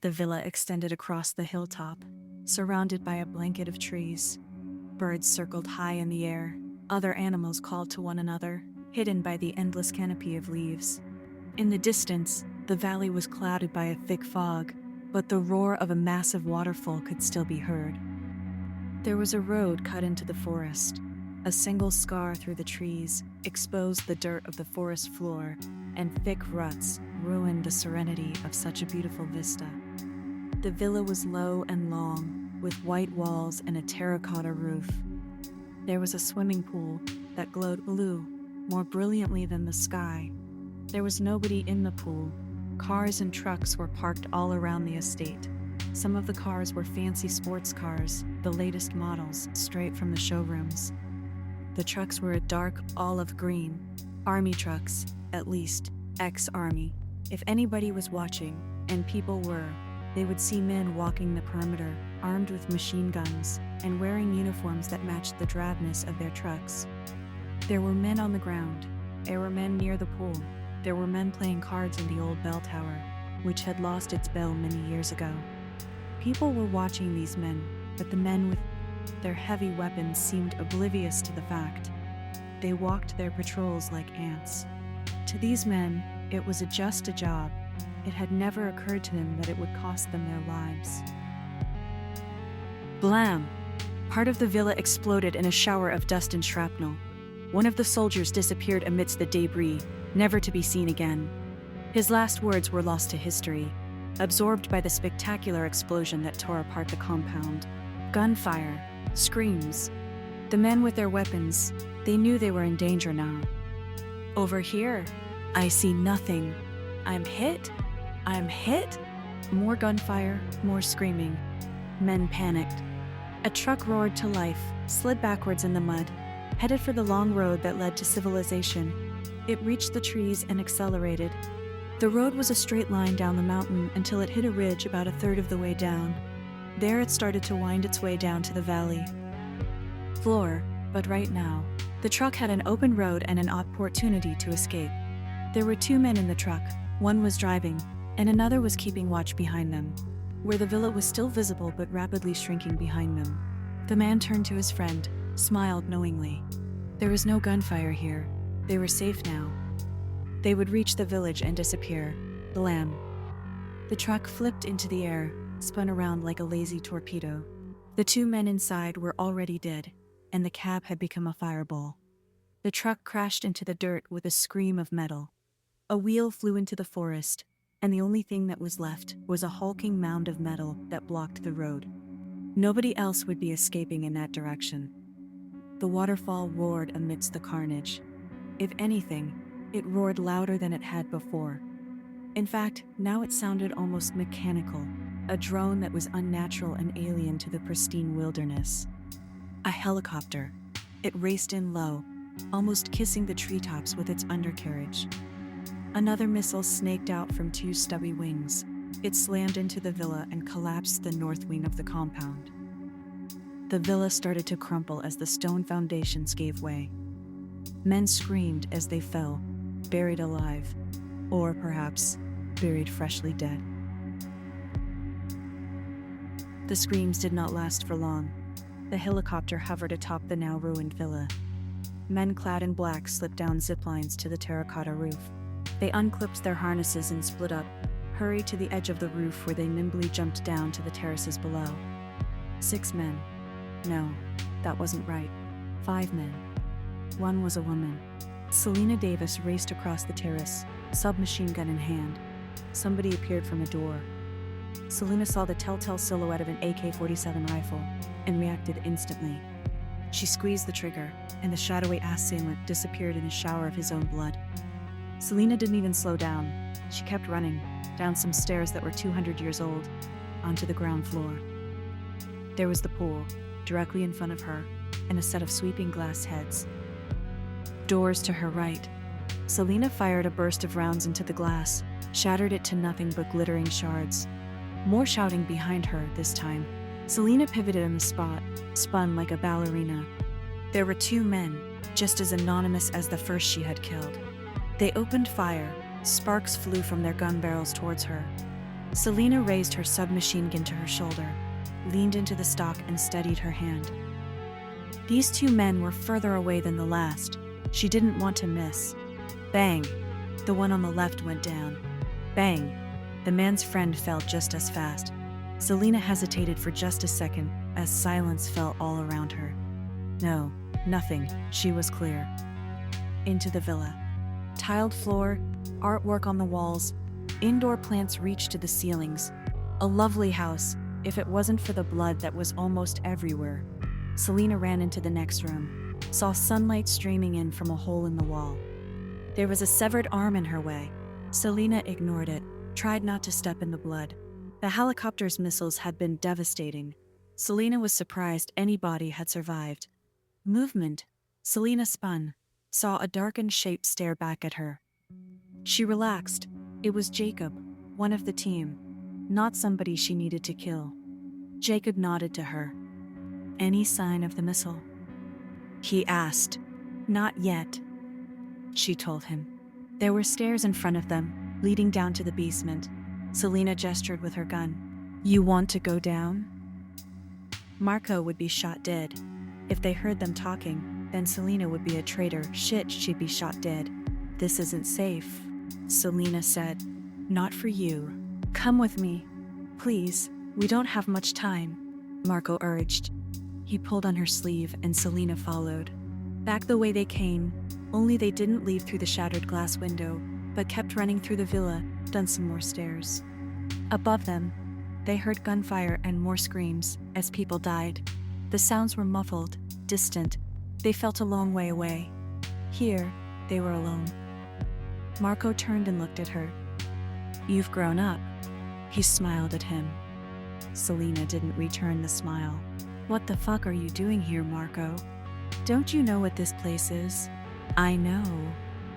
The villa extended across the hilltop, surrounded by a blanket of trees. Birds circled high in the air. Other animals called to one another, hidden by the endless canopy of leaves. In the distance, the valley was clouded by a thick fog, but the roar of a massive waterfall could still be heard. There was a road cut into the forest. A single scar through the trees exposed the dirt of the forest floor, and thick ruts ruined the serenity of such a beautiful vista. The villa was low and long, with white walls and a terracotta roof. There was a swimming pool that glowed blue, more brilliantly than the sky. There was nobody in the pool. Cars and trucks were parked all around the estate. Some of the cars were fancy sports cars, the latest models, straight from the showrooms. The trucks were a dark olive green. Army trucks, at least, ex-army. If anybody was watching, and people were, they would see men walking the perimeter, armed with machine guns, and wearing uniforms that matched the drabness of their trucks. There were men on the ground. There were men near the pool. There were men playing cards in the old bell tower, which had lost its bell many years ago. People were watching these men, but the men with their heavy weapons seemed oblivious to the fact. They walked their patrols like ants. To these men, it was just a job. It had never occurred to them that it would cost them their lives. Blam! Part of the villa exploded in a shower of dust and shrapnel. One of the soldiers disappeared amidst the debris, never to be seen again. His last words were lost to history, absorbed by the spectacular explosion that tore apart the compound. Gunfire, screams. The men with their weapons, they knew they were in danger now. Over here, I see nothing. I'm hit. I'm hit. More gunfire, more screaming. Men panicked. A truck roared to life, slid backwards in the mud, headed for the long road that led to civilization. It reached the trees and accelerated. The road was a straight line down the mountain until it hit a ridge about a third of the way down. There it started to wind its way down to the valley floor, but right now, the truck had an open road and an opportunity to escape. There were two men in the truck. One was driving, and another was keeping watch behind them, where the villa was still visible but rapidly shrinking behind them. The man turned to his friend, smiled knowingly. There was no gunfire here. They were safe now. They would reach the village and disappear. Blam. The truck flipped into the air, spun around like a lazy torpedo. The two men inside were already dead, and the cab had become a fireball. The truck crashed into the dirt with a scream of metal. A wheel flew into the forest, and the only thing that was left was a hulking mound of metal that blocked the road. Nobody else would be escaping in that direction. The waterfall roared amidst the carnage. If anything, it roared louder than it had before. In fact, now it sounded almost mechanical, a drone that was unnatural and alien to the pristine wilderness. A helicopter. It raced in low, almost kissing the treetops with its undercarriage. Another missile snaked out from two stubby wings. It slammed into the villa and collapsed the north wing of the compound. The villa started to crumple as the stone foundations gave way. Men screamed as they fell, buried alive, or perhaps buried freshly dead. The screams did not last for long. The helicopter hovered atop the now ruined villa. Men clad in black slipped down zip lines to the terracotta roof. They unclipped their harnesses and split up, hurried to the edge of the roof where they nimbly jumped down to the terraces below. 6 men. No, that wasn't right. 5 men. One was a woman. Selena Davis raced across the terrace, submachine gun in hand. Somebody appeared from a door. Selena saw the telltale silhouette of an AK-47 rifle and reacted instantly. She squeezed the trigger, and the shadowy assailant disappeared in a shower of his own blood. Selena didn't even slow down. She kept running, down some stairs that were 200 years old, onto the ground floor. There was the pool, directly in front of her, and a set of sweeping glass heads. Doors to her right. Selena fired a burst of rounds into the glass, shattered it to nothing but glittering shards. More shouting behind her this time. Selena pivoted in the spot, spun like a ballerina. There were 2 men, just as anonymous as the first she had killed. They opened fire. Sparks flew from their gun barrels towards her. Selena raised her submachine gun to her shoulder, leaned into the stock and steadied her hand. These two men were further away than the last. She didn't want to miss. Bang! The one on the left went down. Bang! The man's friend fell just as fast. Selena hesitated for just a second as silence fell all around her. No, nothing. She was clear. Into the villa. Tiled floor, artwork on the walls, indoor plants reached to the ceilings. A lovely house, if it wasn't for the blood that was almost everywhere. Selena ran into the next room, saw sunlight streaming in from a hole in the wall. There was a severed arm in her way. Selena ignored it, tried not to step in the blood. The helicopter's missiles had been devastating. Selena was surprised anybody had survived. Movement. Selena spun, saw a darkened shape stare back at her. She relaxed. It was Jacob, one of the team, not somebody she needed to kill. Jacob nodded to her. Any sign of the missile? He asked. Not yet, she told him. There were stairs in front of them, leading down to the basement. Selena gestured with her gun. You want to go down? Marco would be shot dead. If they heard them talking, then Selena would be a traitor. Shit, she'd be shot dead. This isn't safe, Selena said. Not for you. Come with me. Please, we don't have much time, Marco urged. He pulled on her sleeve and Selena followed. Back the way they came, only they didn't leave through the shattered glass window, but kept running through the villa, down some more stairs. Above them, they heard gunfire and more screams as people died. The sounds were muffled, distant. They felt a long way away. Here, they were alone. Marco turned and looked at her. You've grown up. He smiled at him. Selena didn't return the smile. What the fuck are you doing here, Marco? Don't you know what this place is? I know.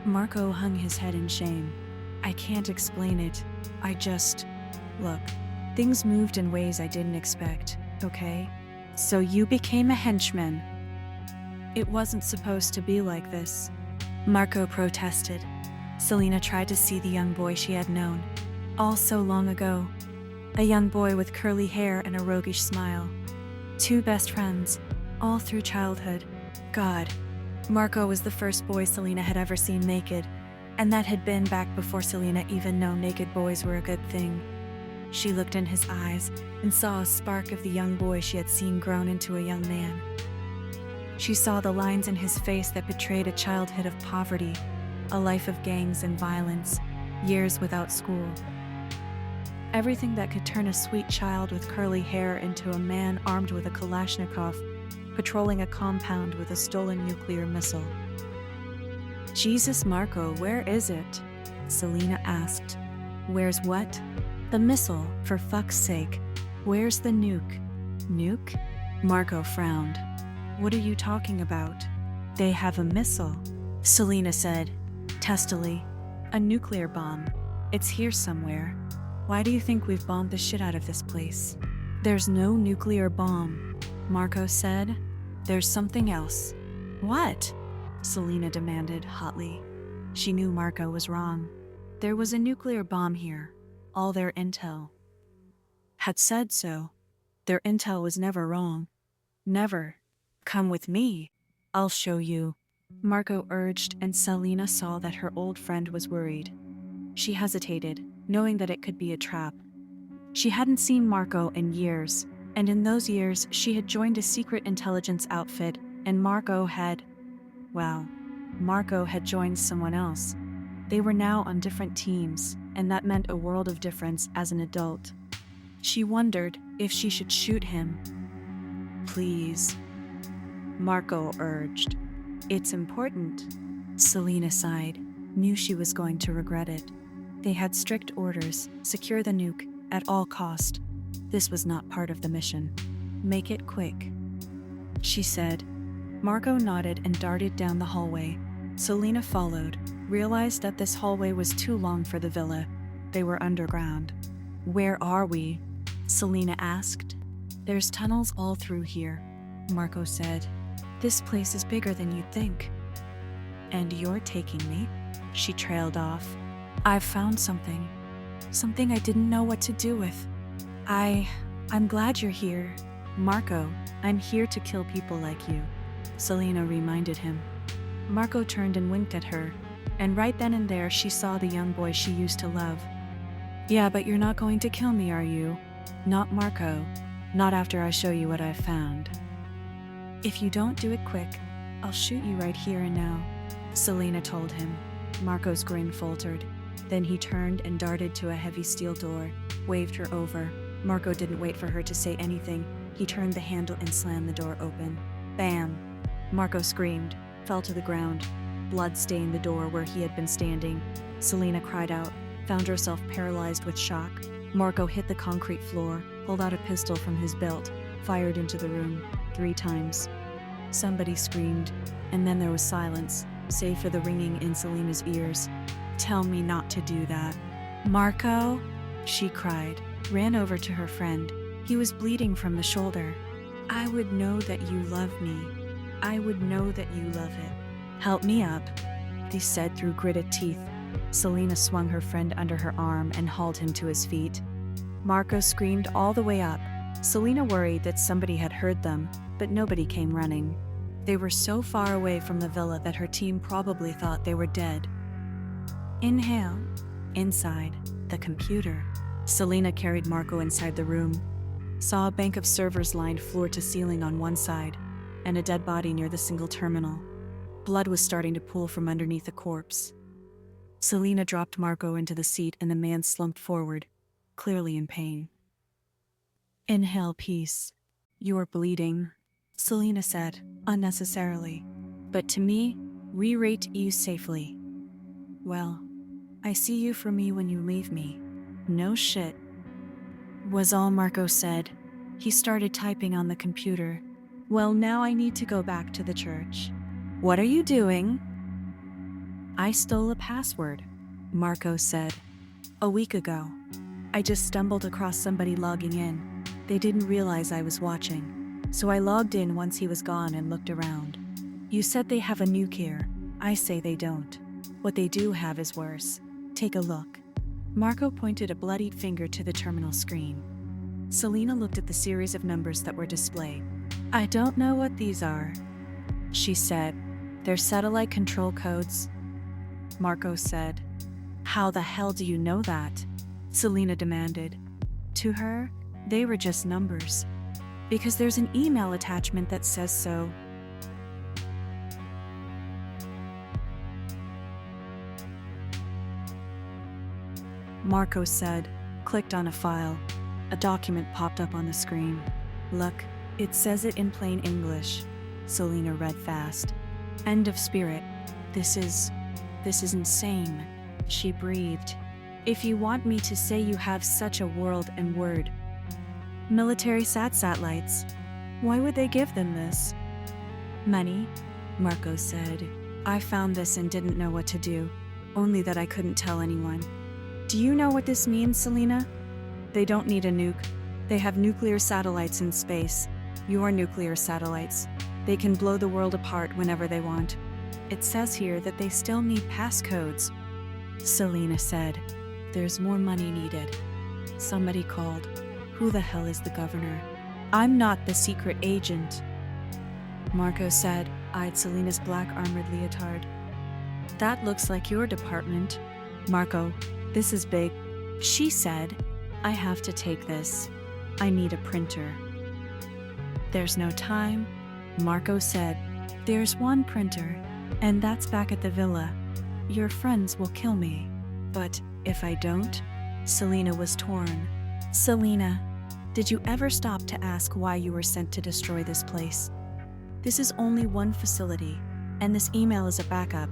Marco hung his head in shame. I can't explain it. Look, things moved in ways I didn't expect, okay? So you became a henchman. It wasn't supposed to be like this, Marco protested. Selena tried to see the young boy she had known, all so long ago. A young boy with curly hair and a roguish smile. Two best friends, all through childhood. God, Marco was the first boy Selena had ever seen naked, and that had been back before Selena even knew naked boys were a good thing. She looked in his eyes and saw a spark of the young boy she had seen grown into a young man. She saw the lines in his face that betrayed a childhood of poverty, a life of gangs and violence, years without school. Everything that could turn a sweet child with curly hair into a man armed with a Kalashnikov, patrolling a compound with a stolen nuclear missile. Jesus, Marco, where is it? Selena asked. Where's what? The missile, for fuck's sake. Where's the nuke? Nuke? Marco frowned. What are you talking about? They have a missile, Selena said, testily. A nuclear bomb. It's here somewhere. Why do you think we've bombed the shit out of this place? There's no nuclear bomb, Marco said. There's something else. What? Selena demanded hotly. She knew Marco was wrong. There was a nuclear bomb here. All their intel had said so. Their intel was never wrong. Never. Come with me. I'll show you, Marco urged, and Selena saw that her old friend was worried. She hesitated, knowing that it could be a trap. She hadn't seen Marco in years, and in those years she had joined a secret intelligence outfit, and Marco had joined someone else. They were now on different teams, and that meant a world of difference as an adult. She wondered if she should shoot him. Please, Marco urged. It's important. Selena sighed, knew she was going to regret it. They had strict orders, secure the nuke at all cost. This was not part of the mission. Make it quick, she said. Marco nodded and darted down the hallway. Selena followed, realized that this hallway was too long for the villa. They were underground. Where are we? Selena asked. There's tunnels all through here, Marco said. This place is bigger than you'd think. And you're taking me? She trailed off. I've found something. Something I didn't know what to do with. I'm glad you're here. Marco, I'm here to kill people like you, Selena reminded him. Marco turned and winked at her, and right then and there she saw the young boy she used to love. Yeah, but you're not going to kill me, are you? Not Marco. Not after I show you what I've found. If you don't do it quick, I'll shoot you right here and now, Selena told him. Marco's grin faltered. Then he turned and darted to a heavy steel door, waved her over. Marco didn't wait for her to say anything. He turned the handle and slammed the door open. Bam! Marco screamed, fell to the ground. Blood stained the door where he had been standing. Selena cried out, found herself paralyzed with shock. Marco hit the concrete floor, pulled out a pistol from his belt, fired into the room 3 times. Somebody screamed, and then there was silence, save for the ringing in Selena's ears. Tell me not to do that. Marco? She cried, ran over to her friend. He was bleeding from the shoulder. I would know that you love me. I would know that you love it. Help me up, he said through gritted teeth. Selena swung her friend under her arm and hauled him to his feet. Marco screamed all the way up. Selena worried that somebody had heard them, but nobody came running. They were so far away from the villa that her team probably thought they were dead. Inhale. Inside, the computer. Selena carried Marco inside the room, saw a bank of servers lined floor to ceiling on one side, and a dead body near the single terminal. Blood was starting to pool from underneath the corpse. Selena dropped Marco into the seat and the man slumped forward, clearly in pain. Inhale, peace. You're bleeding, Selena said, unnecessarily. But to me, re-rate you safely. Well, I see you for me when you leave me. No shit, was all Marco said. He started typing on the computer. Well, now I need to go back to the church. What are you doing? I stole a password, Marco said. A week ago. I just stumbled across somebody logging in. They didn't realize I was watching, so I logged in once he was gone and looked around. You said they have a nuke here. I say they don't. What they do have is worse. Take a look. Marco pointed a bloodied finger to the terminal screen. Selena looked at the series of numbers that were displayed. I don't know what these are, she said. They're satellite control codes. Marco said. How the hell do you know that? Selena demanded. To her, they were just numbers. Because there's an email attachment that says so. Marco said, clicked on a file. A document popped up on the screen. Look, it says it in plain English. Selena read fast. End of spirit. This is insane. She breathed. If you want me to say you have such a world and word. Military satellites. Why would they give them this? Money, Marco said. I found this and didn't know what to do. Only that I couldn't tell anyone. Do you know what this means, Selena? They don't need a nuke. They have nuclear satellites in space. Your nuclear satellites. They can blow the world apart whenever they want. It says here that they still need passcodes. Selena said, there's more money needed. Somebody called. Who the hell is the governor? I'm not the secret agent. Marco said, eyed Selena's black armored leotard. That looks like your department. Marco, this is big. She said, I have to take this. I need a printer. There's no time, Marco said. There's one printer, and that's back at the villa. Your friends will kill me. But if I don't, Selena was torn. Selena, did you ever stop to ask why you were sent to destroy this place? This is only one facility, and this email is a backup.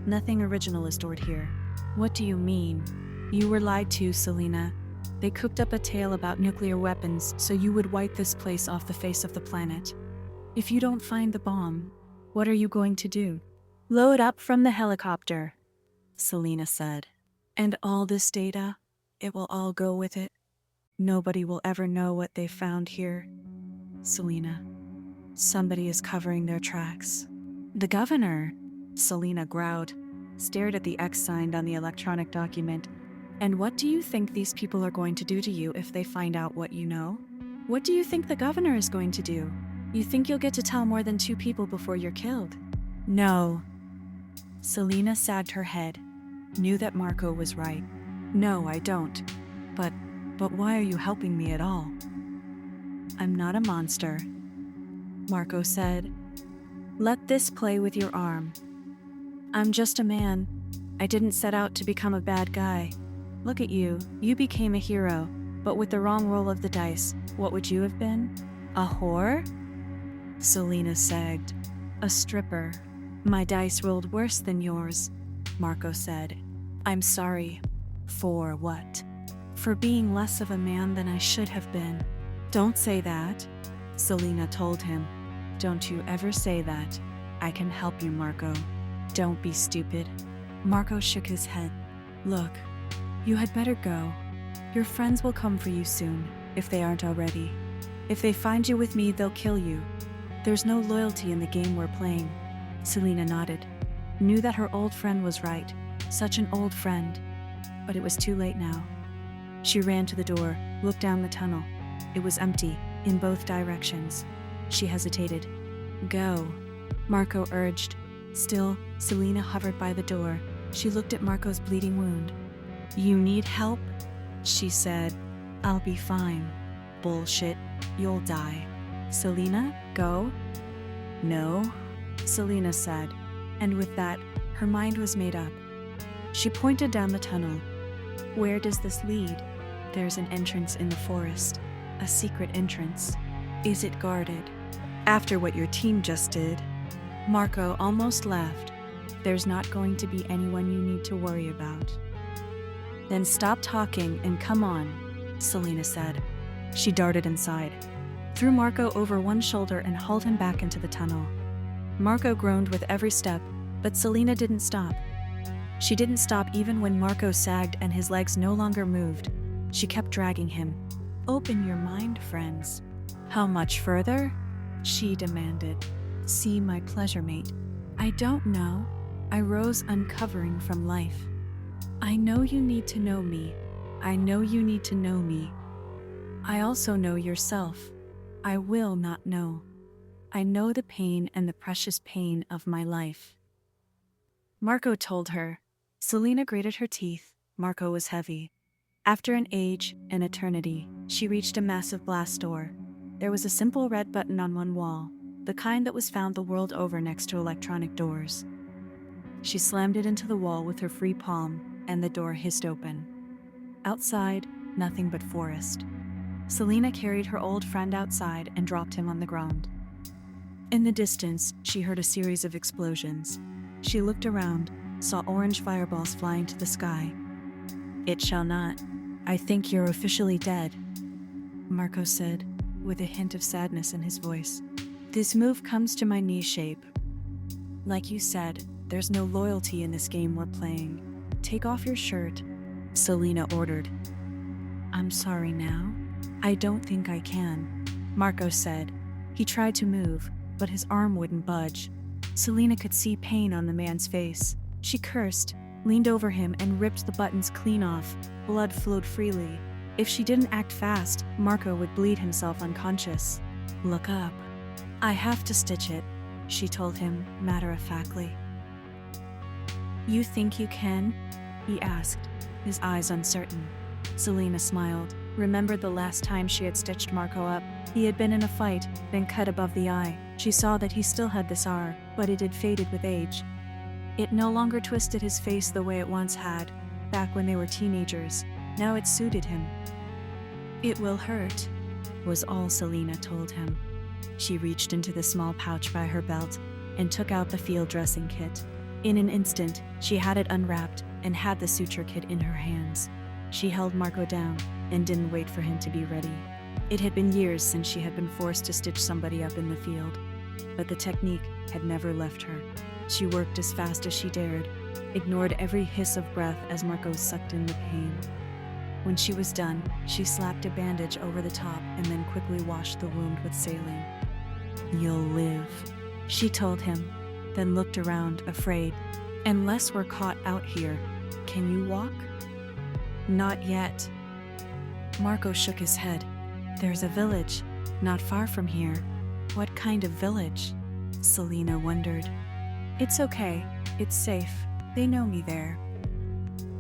Nothing original is stored here. What do you mean? You were lied to, Selena. They cooked up a tale about nuclear weapons so you would wipe this place off the face of the planet. If you don't find the bomb, what are you going to do? Load up from the helicopter, Selena said. And all this data, it will all go with it. Nobody will ever know what they found here. Selena, somebody is covering their tracks. The governor, Selena growled, stared at the X sign on the electronic document. And what do you think these people are going to do to you if they find out what you know? What do you think the governor is going to do? You think you'll get to tell more than 2 people before you're killed? No. Selena sagged her head, knew that Marco was right. No, I don't. But why are you helping me at all? I'm not a monster, Marco said. Let this play with your arm. I'm just a man. I didn't set out to become a bad guy. Look at you. You became a hero, but with the wrong roll of the dice, what would you have been? A whore? Selena sagged. A stripper. My dice rolled worse than yours, Marco said. I'm sorry. For what? For being less of a man than I should have been. Don't say that, Selena told him. Don't you ever say that. I can help you, Marco. Don't be stupid. Marco shook his head. Look, you had better go. Your friends will come for you soon, if they aren't already. If they find you with me, they'll kill you. There's no loyalty in the game we're playing. Selena nodded, knew that her old friend was right. Such an old friend. But it was too late now. She ran to the door, looked down the tunnel. It was empty, in both directions. She hesitated. Go, Marco urged. Still, Selena hovered by the door. She looked at Marco's bleeding wound. You need help? She said. I'll be fine. Bullshit. You'll die. Selena, go? No, Selena said. And with that, her mind was made up. She pointed down the tunnel. Where does this lead? There's an entrance in the forest. A secret entrance. Is it guarded? After what your team just did. Marco almost laughed. There's not going to be anyone you need to worry about. Then stop talking and come on, Selena said. She darted inside, threw Marco over one shoulder and hauled him back into the tunnel. Marco groaned with every step, but Selena didn't stop. She didn't stop even when Marco sagged and his legs no longer moved. She kept dragging him. Open your mind, friends. How much further? She demanded. See my pleasure, mate. I don't know. I rose uncovering from life. I know you need to know me. I know you need to know me. I also know yourself. I will not know. I know the pain and the precious pain of my life. Marco told her. Selena grated her teeth. Marco was heavy. After an age, an eternity, she reached a massive blast door. There was a simple red button on one wall, the kind that was found the world over next to electronic doors. She slammed it into the wall with her free palm, and the door hissed open. Outside, nothing but forest. Selena carried her old friend outside and dropped him on the ground. In the distance, she heard a series of explosions. She looked around, saw orange fireballs flying to the sky. It shall not. I think you're officially dead, Marco said, with a hint of sadness in his voice. This move comes to my knee shape. Like you said, there's no loyalty in this game we're playing. Take off your shirt, Selena ordered. I'm sorry now. I don't think I can, Marco said. He tried to move, but his arm wouldn't budge. Selena could see pain on the man's face. She cursed, leaned over him and ripped the buttons clean off. Blood flowed freely. If she didn't act fast, Marco would bleed himself unconscious. Look up. I have to stitch it, she told him, matter-of-factly. You think you can? He asked, his eyes uncertain. Selena smiled, remembered the last time she had stitched Marco up. He had been in a fight, then cut above the eye. She saw that he still had this R, but it had faded with age. It no longer twisted his face the way it once had, back when they were teenagers. Now it suited him. It will hurt, was all Selena told him. She reached into the small pouch by her belt and took out the field dressing kit. In an instant, she had it unwrapped and had the suture kit in her hands. She held Marco down and didn't wait for him to be ready. It had been years since she had been forced to stitch somebody up in the field, but the technique had never left her. She worked as fast as she dared, ignored every hiss of breath as Marco sucked in the pain. When she was done, she slapped a bandage over the top and then quickly washed the wound with saline. You'll live, she told him, then looked around, afraid. Unless we're caught out here, can you walk? Not yet. Marco shook his head. There's a village, not far from here. What kind of village? Selena wondered. It's okay. It's safe. They know me there.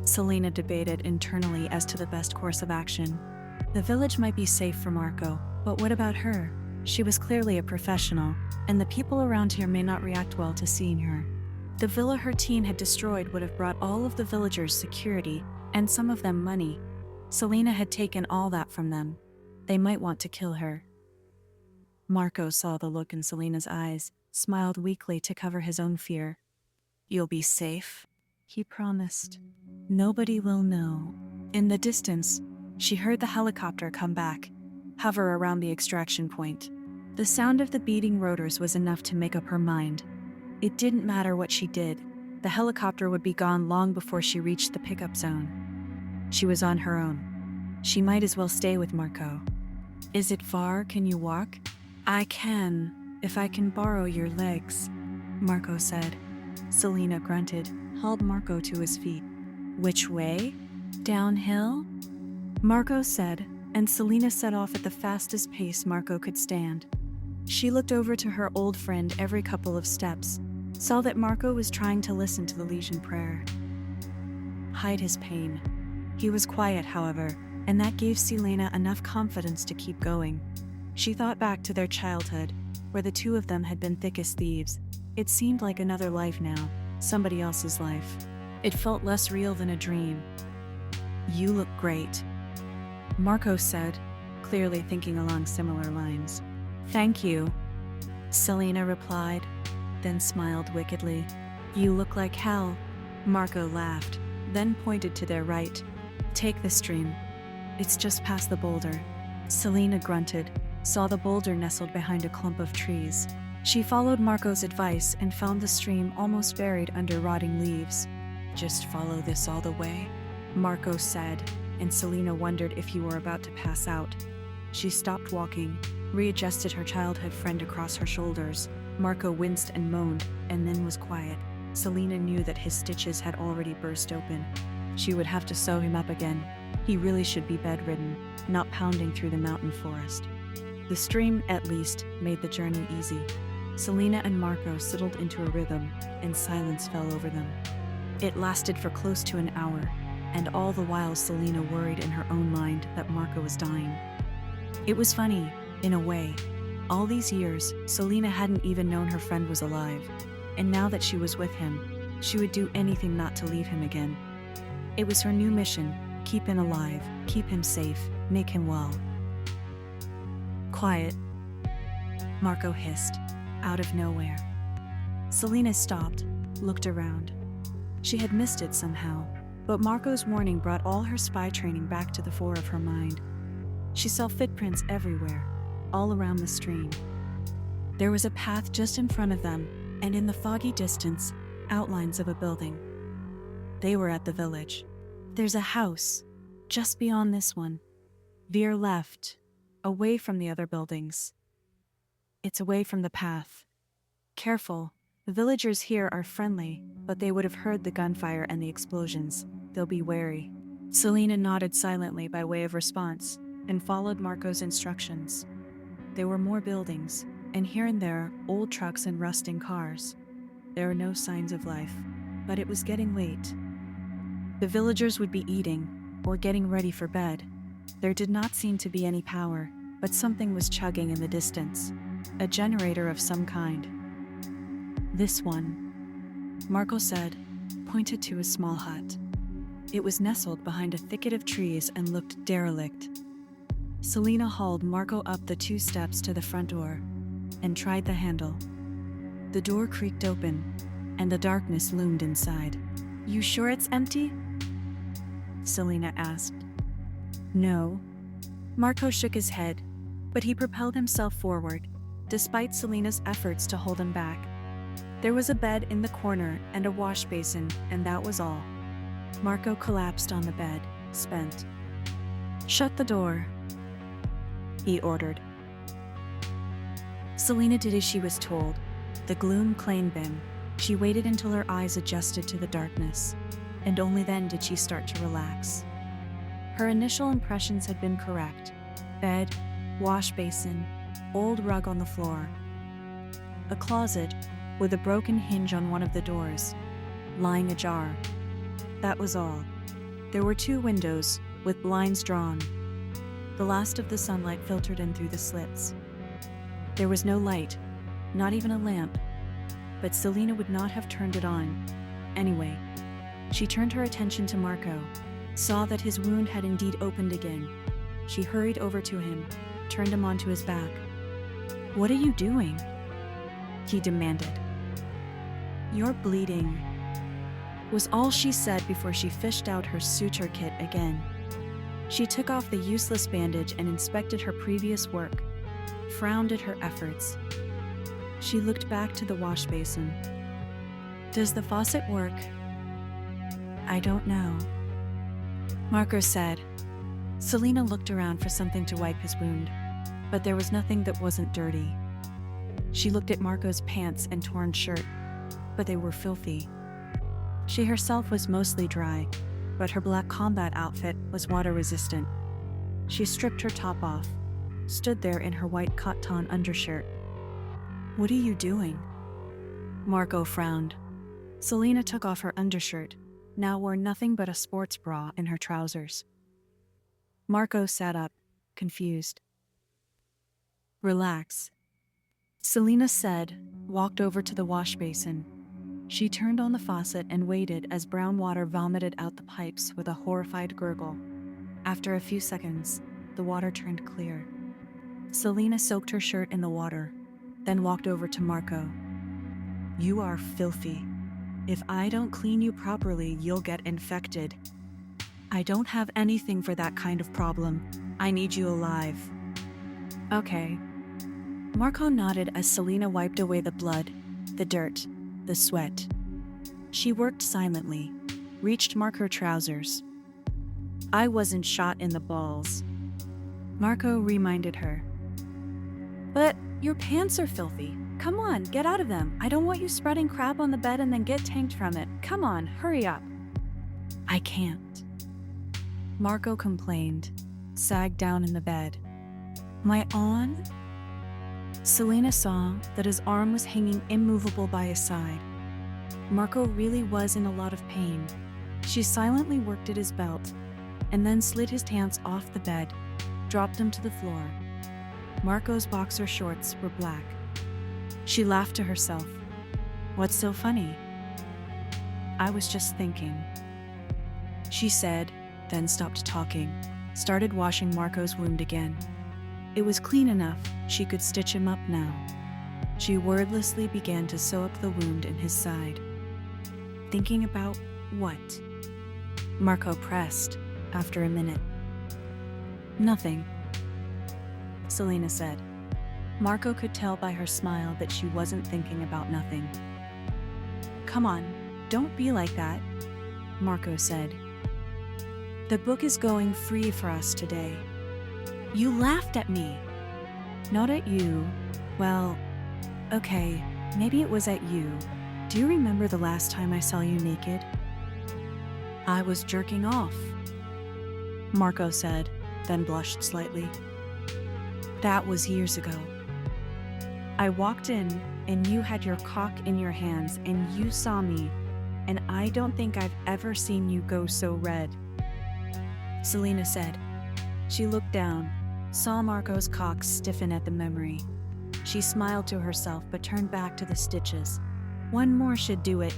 Selena debated internally as to the best course of action. The village might be safe for Marco, but what about her? She was clearly a professional, and the people around here may not react well to seeing her. The villa her teen had destroyed would have brought all of the villagers security, and some of them money. Selena had taken all that from them. They might want to kill her. Marco saw the look in Selena's eyes, smiled weakly to cover his own fear. You'll be safe, he promised. Nobody will know. In the distance, she heard the helicopter come back, hover around the extraction point. The sound of the beating rotors was enough to make up her mind. It didn't matter what she did. The helicopter would be gone long before she reached the pickup zone. She was on her own. She might as well stay with Marco. Is it far? Can you walk? I can, if I can borrow your legs, Marco said. Selena grunted, hauled Marco to his feet. Which way? Downhill? Marco said, and Selena set off at the fastest pace Marco could stand. She looked over to her old friend every couple of steps, saw that Marco was trying to listen to the Legion prayer. Hide his pain. He was quiet, however, and that gave Selena enough confidence to keep going. She thought back to their childhood, where the two of them had been thick as thieves. It seemed like another life now, somebody else's life. It felt less real than a dream. You look great, Marco said, clearly thinking along similar lines. Thank you, Selena replied, then smiled wickedly. You look like hell, Marco laughed, then pointed to their right. Take the stream. It's just past the boulder. Selena grunted, saw the boulder nestled behind a clump of trees. She followed Marco's advice and found the stream almost buried under rotting leaves. Just follow this all the way, Marco said, and Selena wondered if he were about to pass out. She stopped walking, readjusted her childhood friend across her shoulders. Marco winced and moaned, and then was quiet. Selena knew that his stitches had already burst open. She would have to sew him up again. He really should be bedridden, not pounding through the mountain forest. The stream, at least, made the journey easy. Selena and Marco settled into a rhythm, and silence fell over them. It lasted for close to an hour, and all the while Selena worried in her own mind that Marco was dying. It was funny, in a way. All these years, Selena hadn't even known her friend was alive, and now that she was with him, she would do anything not to leave him again. It was her new mission: keep him alive, keep him safe, make him well. Quiet, Marco hissed, out of nowhere. Selena stopped, looked around. She had missed it somehow, but Marco's warning brought all her spy training back to the fore of her mind. She saw footprints everywhere, all around the stream. There was a path just in front of them, and in the foggy distance, outlines of a building. They were at the village. There's a house, just beyond this one. Veer left, away from the other buildings. It's away from the path. Careful, the villagers here are friendly, but they would have heard the gunfire and the explosions. They'll be wary. Selena nodded silently by way of response, and followed Marco's instructions. There were more buildings, and here and there, old trucks and rusting cars. There were no signs of life, but it was getting late. The villagers would be eating, or getting ready for bed. There did not seem to be any power, but something was chugging in the distance. A generator of some kind. This one, Marco said, pointed to a small hut. It was nestled behind a thicket of trees and looked derelict. Selena hauled Marco up the 2 steps to the front door and tried the handle. The door creaked open, and the darkness loomed inside. You sure it's empty? Selena asked. No. Marco shook his head, but he propelled himself forward, despite Selena's efforts to hold him back. There was a bed in the corner and a wash basin, and that was all. Marco collapsed on the bed, spent. Shut the door, he ordered. Selena did as she was told. The gloom claimed them. She waited until her eyes adjusted to the darkness, and only then did she start to relax. Her initial impressions had been correct. Bed, wash basin, old rug on the floor. A closet with a broken hinge on one of the doors, lying ajar. That was all. There were 2 windows, with blinds drawn. The last of the sunlight filtered in through the slits. There was no light, not even a lamp, but Selena would not have turned it on. Anyway, she turned her attention to Marco, saw that his wound had indeed opened again. She hurried over to him, turned him onto his back. "What are you doing?" he demanded. "You're bleeding," was all she said before she fished out her suture kit again. She took off the useless bandage and inspected her previous work, frowned at her efforts. She looked back to the wash basin. "Does the faucet work?" "I don't know," Marco said. Selena looked around for something to wipe his wound, but there was nothing that wasn't dirty. She looked at Marco's pants and torn shirt, but they were filthy. She herself was mostly dry, but her black combat outfit was water-resistant. She stripped her top off, stood there in her white cotton undershirt. "What are you doing?" Marco frowned. Selena took off her undershirt, now wore nothing but a sports bra in her trousers. Marco sat up, confused. "Relax," Selena said, walked over to the wash basin. She turned on the faucet and waited as brown water vomited out the pipes with a horrified gurgle. After a few seconds, the water turned clear. Selena soaked her shirt in the water, then walked over to Marco. "You are filthy. If I don't clean you properly, you'll get infected. I don't have anything for that kind of problem. I need you alive." "Okay." Marco nodded as Selena wiped away the blood, the dirt, the sweat. She worked silently, reached Marco's trousers. "I wasn't shot in the balls," Marco reminded her. "But your pants are filthy. Come on, get out of them. I don't want you spreading crap on the bed and then get tanked from it. Come on, hurry up." "I can't," Marco complained, sagged down in the bed. "My arm?" Selena saw that his arm was hanging immovable by his side. Marco really was in a lot of pain. She silently worked at his belt, and then slid his hands off the bed, dropped them to the floor. Marco's boxer shorts were black. She laughed to herself. "What's so funny?" "I was just thinking," she said, then stopped talking, started washing Marco's wound again. It was clean enough, she could stitch him up now. She wordlessly began to sew up the wound in his side. "Thinking about what?" Marco pressed, after a minute. "Nothing," Selena said. Marco could tell by her smile that she wasn't thinking about nothing. "Come on, don't be like that," Marco said. "The book is going free for us today." "You laughed at me." "Not at you. Well, okay, maybe it was at you. Do you remember the last time I saw you naked?" "I was jerking off," Marco said, then blushed slightly. "That was years ago. I walked in, and you had your cock in your hands, and you saw me, and I don't think I've ever seen you go so red," Selena said. She looked down, saw Marco's cock stiffen at the memory. She smiled to herself but turned back to the stitches. "One more should do it,"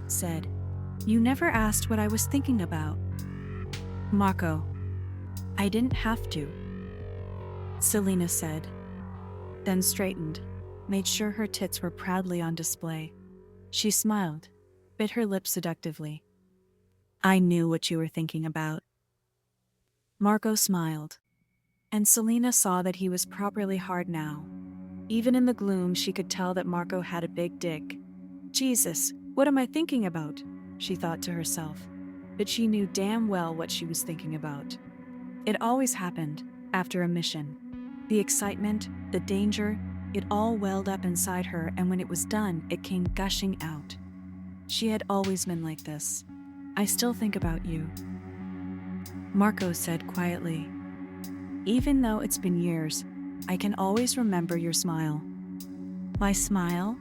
said. "You never asked what I was thinking about." "Marco, I didn't have to," Selena said, then straightened, made sure her tits were proudly on display. She smiled, bit her lips seductively. "I knew what you were thinking about." Marco smiled, and Selena saw that he was properly hard now. Even in the gloom, she could tell that Marco had a big dick. "Jesus, what am I thinking about?" she thought to herself, but she knew damn well what she was thinking about. It always happened after a mission. The excitement, the danger, it all welled up inside her, and when it was done, it came gushing out. She had always been like this. "I still think about you." Marco said quietly. Even though it's been years, I can always remember your smile. My smile?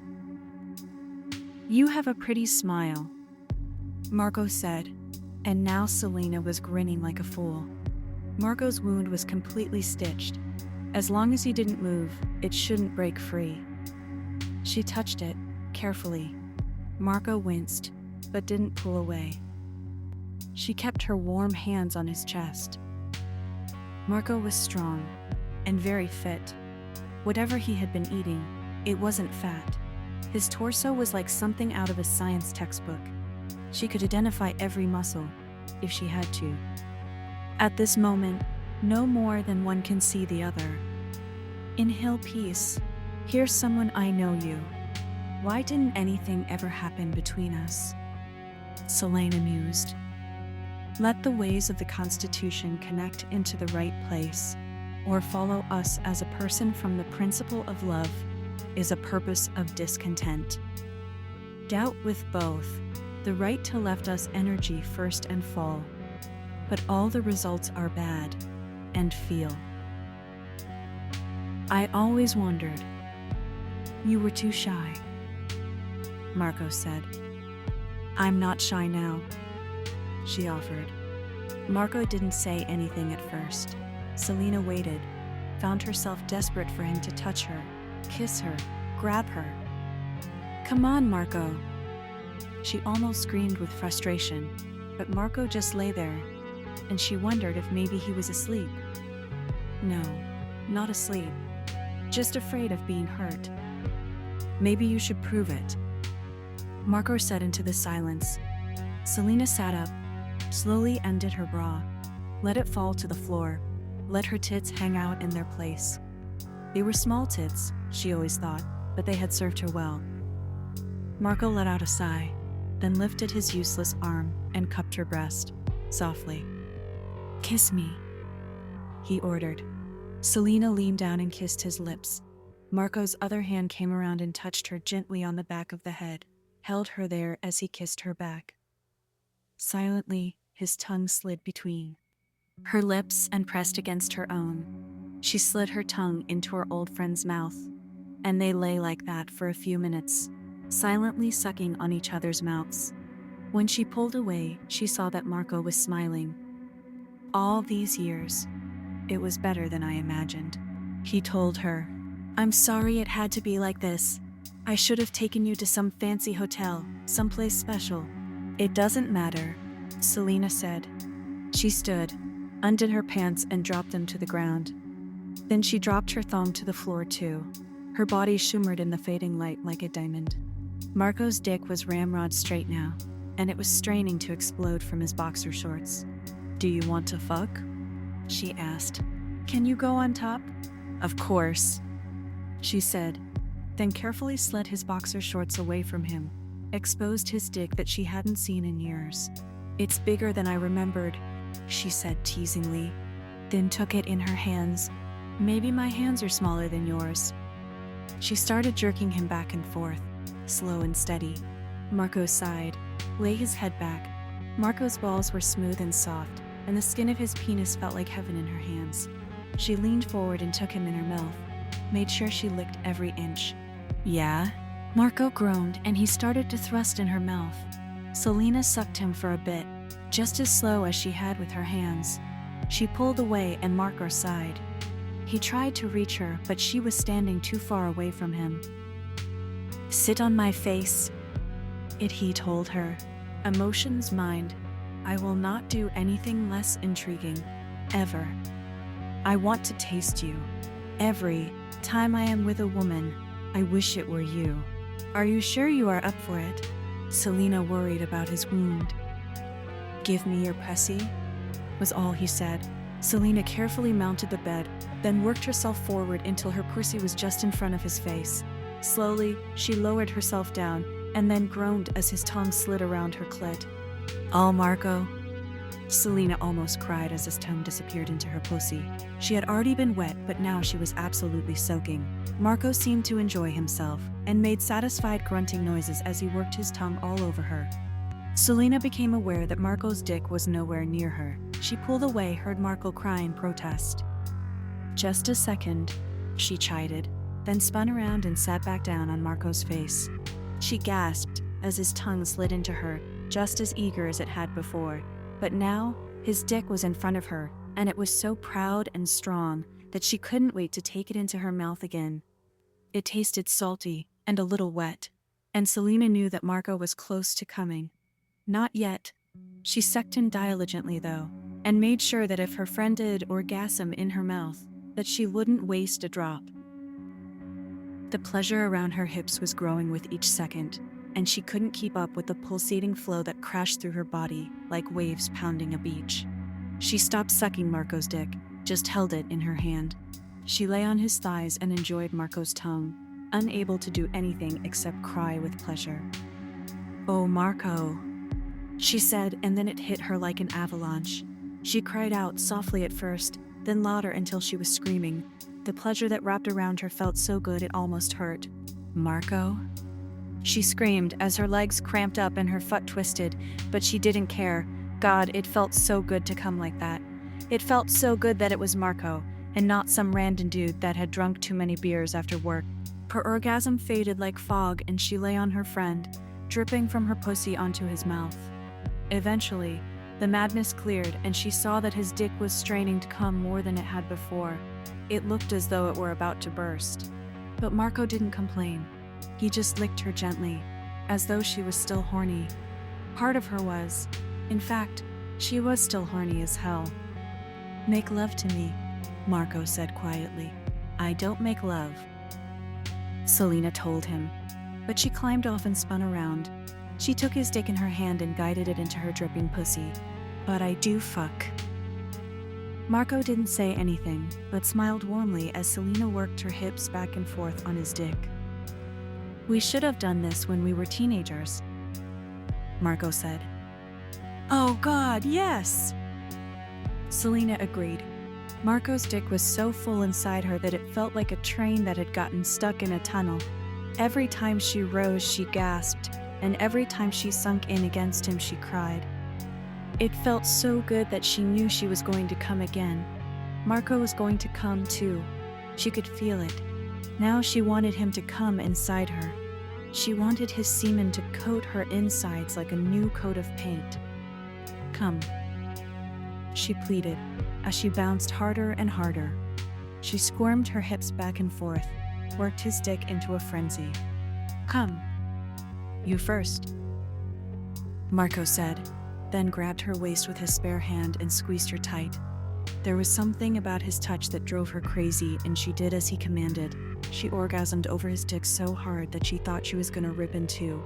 You have a pretty smile, Marco said, and now Selena was grinning like a fool. Marco's wound was completely stitched. As long as he didn't move, it shouldn't break free. She touched it, carefully. Marco winced, but didn't pull away. She kept her warm hands on his chest. Marco was strong, and very fit. Whatever he had been eating, it wasn't fat. His torso was like something out of a science textbook. She could identify every muscle, if she had to. At this moment, no more than one can see the other. Inhale peace. Here's someone I know you. Why didn't anything ever happen between us? Selena mused. Let the ways of the Constitution connect into the right place, or follow us as a person from the principle of love is a purpose of discontent. Doubt with both, the right to left us energy first and fall, but all the results are bad, and feel. I always wondered. You were too shy, Marco said. I'm not shy now, she offered. Marco didn't say anything at first. Selena waited, found herself desperate for him to touch her, kiss her, grab her. Come on, Marco. She almost screamed with frustration, but Marco just lay there, and she wondered if maybe he was asleep. No, not asleep, just afraid of being hurt. Maybe you should prove it, Marco said into the silence. Selena sat up, slowly undid her bra, let it fall to the floor, let her tits hang out in their place. They were small tits, she always thought, but they had served her well. Marco let out a sigh, then lifted his useless arm and cupped her breast, softly. Kiss me, he ordered. Selena leaned down and kissed his lips. Marco's other hand came around and touched her gently on the back of the head, held her there as he kissed her back. Silently, his tongue slid between her lips and pressed against her own. She slid her tongue into her old friend's mouth, and they lay like that for a few minutes, silently sucking on each other's mouths. When she pulled away, she saw that Marco was smiling. All these years, it was better than I imagined, he told her. I'm sorry it had to be like this. I should have taken you to some fancy hotel, someplace special. It doesn't matter, Selena said. She stood, undid her pants and dropped them to the ground. Then she dropped her thong to the floor too. Her body shimmered in the fading light like a diamond. Marco's dick was ramrod straight now, and it was straining to explode from his boxer shorts. Do you want to fuck? She asked. Can you go on top? Of course, she said, then carefully slid his boxer shorts away from him, exposed his dick that she hadn't seen in years. It's bigger than I remembered, she said teasingly, then took it in her hands. Maybe my hands are smaller than yours. She started jerking him back and forth, slow and steady. Marco sighed, lay his head back. Marco's balls were smooth and soft, and the skin of his penis felt like heaven in her hands. She leaned forward and took him in her mouth, made sure she licked every inch. Yeah? Marco groaned, and he started to thrust in her mouth. Selena sucked him for a bit, just as slow as she had with her hands. She pulled away and Marco sighed. He tried to reach her, but she was standing too far away from him. Sit on my face, he told her. Emotions mind. I will not do anything less intriguing, ever. I want to taste you. Every time I am with a woman, I wish it were you. Are you sure you are up for it? Selena worried about his wound. Give me your pussy, was all he said. Selena carefully mounted the bed, then worked herself forward until her pussy was just in front of his face. Slowly, she lowered herself down, and then groaned as his tongue slid around her clit. Oh, Marco. Selena almost cried as his tongue disappeared into her pussy. She had already been wet, but now she was absolutely soaking. Marco seemed to enjoy himself, and made satisfied grunting noises as he worked his tongue all over her. Selena became aware that Marco's dick was nowhere near her. She pulled away, heard Marco cry in protest. "Just a second," she chided, then spun around and sat back down on Marco's face. She gasped as his tongue slid into her, just as eager as it had before. But now, his dick was in front of her, and it was so proud and strong that she couldn't wait to take it into her mouth again. It tasted salty and a little wet, and Selena knew that Marco was close to coming. Not yet. She sucked him diligently, though, and made sure that if her friend did orgasm in her mouth, that she wouldn't waste a drop. The pleasure around her hips was growing with each second, and she couldn't keep up with the pulsating flow that crashed through her body like waves pounding a beach. She stopped sucking Marco's dick, just held it in her hand. She lay on his thighs and enjoyed Marco's tongue, unable to do anything except cry with pleasure. "Oh, Marco," she said, and then it hit her like an avalanche. She cried out softly at first, then louder until she was screaming. The pleasure that wrapped around her felt so good it almost hurt. "Marco?" she screamed as her legs cramped up and her foot twisted, but she didn't care. God, it felt so good to come like that. It felt so good that it was Marco, and not some random dude that had drunk too many beers after work. Her orgasm faded like fog and she lay on her friend, dripping from her pussy onto his mouth. Eventually, the madness cleared and she saw that his dick was straining to come more than it had before. It looked as though it were about to burst. But Marco didn't complain. He just licked her gently, as though she was still horny. Part of her was. In fact, she was still horny as hell. "Make love to me," Marco said quietly. "I don't make love," Selena told him. But she climbed off and spun around. She took his dick in her hand and guided it into her dripping pussy. "But I do fuck." Marco didn't say anything, but smiled warmly as Selena worked her hips back and forth on his dick. "We should have done this when we were teenagers," Marco said. "Oh God, yes!" Selena agreed. Marco's dick was so full inside her that it felt like a train that had gotten stuck in a tunnel. Every time she rose, she gasped, and every time she sunk in against him, she cried. It felt so good that she knew she was going to come again. Marco was going to come too. She could feel it. Now she wanted him to come inside her. She wanted his semen to coat her insides like a new coat of paint. "Come," she pleaded, as she bounced harder and harder. She squirmed her hips back and forth, worked his dick into a frenzy. "Come. You first," Marco said, then grabbed her waist with his spare hand and squeezed her tight. There was something about his touch that drove her crazy, and she did as he commanded. She orgasmed over his dick so hard that she thought she was gonna rip in two.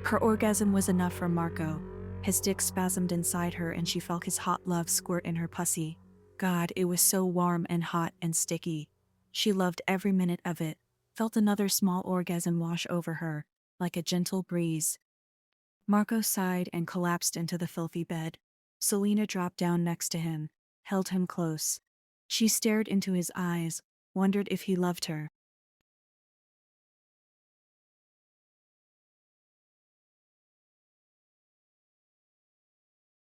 Her orgasm was enough for Marco. His dick spasmed inside her and she felt his hot love squirt in her pussy. God, it was so warm and hot and sticky. She loved every minute of it, felt another small orgasm wash over her, like a gentle breeze. Marco sighed and collapsed into the filthy bed. Selena dropped down next to him, held him close. She stared into his eyes, wondered if he loved her,